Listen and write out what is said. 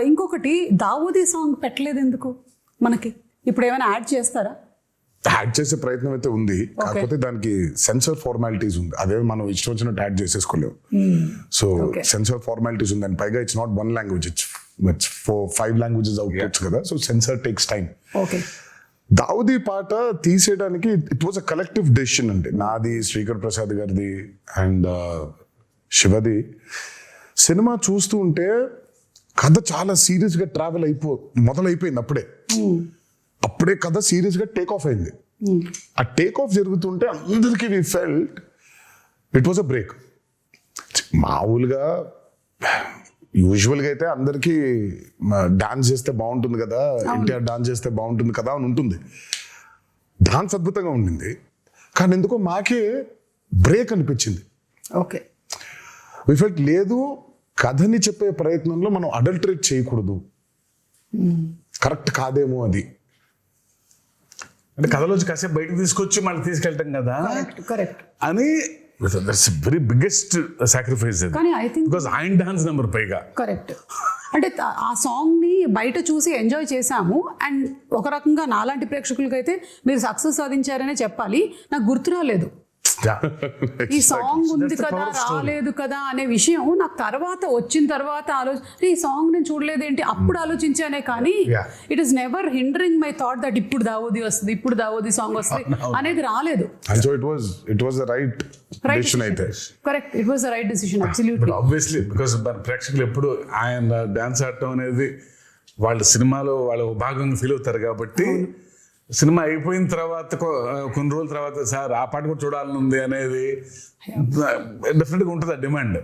ఇంకొకటి దావూదీ సాంగ్ పెట్టలేదు ఎందుకు మనకి? ఇప్పుడు ఏమైనా యాడ్ చేస్తారా? యాడ్ చేసే ప్రయత్నం అయితే ఉంది, కాకపోతే దానికి సెన్సర్ ఫార్మాలిటీస్ ఉంది. అదే మనం ఇష్టం వచ్చినట్టు యాడ్ చేసేసుకోలేము. సో సెన్సర్ ఫార్మాలిటీస్ ఉంది, అండ్ పైగా it's not one language, it's 4-5 languages outputs కదా. So censor takes time. Okay. Daavudi పాట తీసేయడానికి it was a collective decision అండి. నాది, శ్రీకర్ ప్రసాద్ గారిది అండ్ శివది. సినిమా చూస్తూ ఉంటే కథ చాలా సీరియస్ గా ట్రావెల్ మొదలైపోయింది. అప్పుడే కథ సీరియస్ గా టేక్ ఆఫ్ అయింది. ఆ టేక్ ఆఫ్ జరుగుతుంటే అందరికీ we felt it was a break. మామూలుగా యూజువల్గా అయితే అందరికీ డాన్స్ చేస్తే బాగుంటుంది కదా, ఎన్టీఆర్ డాన్స్ చేస్తే బాగుంటుంది కదా అని ఉంటుంది. డాన్స్ అద్భుతంగా ఉండింది, కానీ ఎందుకో మాకే బ్రేక్ అనిపించింది. ఓకే. వి ఫెల్ట్ లేదు, కథని చెప్పే ప్రయత్నంలో మనం అడల్టరేట్ చేయకూడదు, కరెక్ట్ కాదేమో అది. అంటే కథలోంచి కాసేపు బయటకు తీసుకొచ్చి మళ్ళీ తీసుకెళ్ళటం కదా కరెక్ట్ అని. దట్స్ వెరీ బిగ్గెస్ట్ సాక్రిఫైస్ కానీ ఐ థింక్ బికాజ్ ఆయన డాన్స్ నెంబర్ పైగా. కరెక్ట్. అంటే ఆ సాంగ్ ని బయట చూసి ఎంజాయ్ చేశాము, అండ్ ఒక రకంగా నాలాంటి ప్రేక్షకులకైతే మీరు సక్సెస్ సాధించారనే చెప్పాలి. నాకు గుర్తు రాలేదు ఈ సాంగ్ ఉంది కదా, రాలేదు కదా అనే విషయం నాకు వచ్చిన తర్వాత ఈ సాంగ్ నేను చూడలేదేంటి అప్పుడు ఆలోచించానే, కానీ it is never hindering my thought that ఇప్పుడు దావూదీ వస్తుంది, ఇప్పుడు దావూదీ సాంగ్ వస్తుంది అనేది రాలేదు. Correct, it was the right decision. Absolutely, obviously, because ప్రేక్షకులు ఎప్పుడు ఆయన డాన్స్ ఆడటం అనేది వాళ్ళ సినిమాలో వాళ్ళ భాగంగా ఫీల్ అవుతారు కాబట్టి, సినిమా అయిపోయిన తర్వాత కొన్ని రోజుల తర్వాత సార్ ఆ పాట కూడా చూడాలని ఉంది అనేది డెఫినెట్గా ఉంటుంది ఆ డిమాండ్.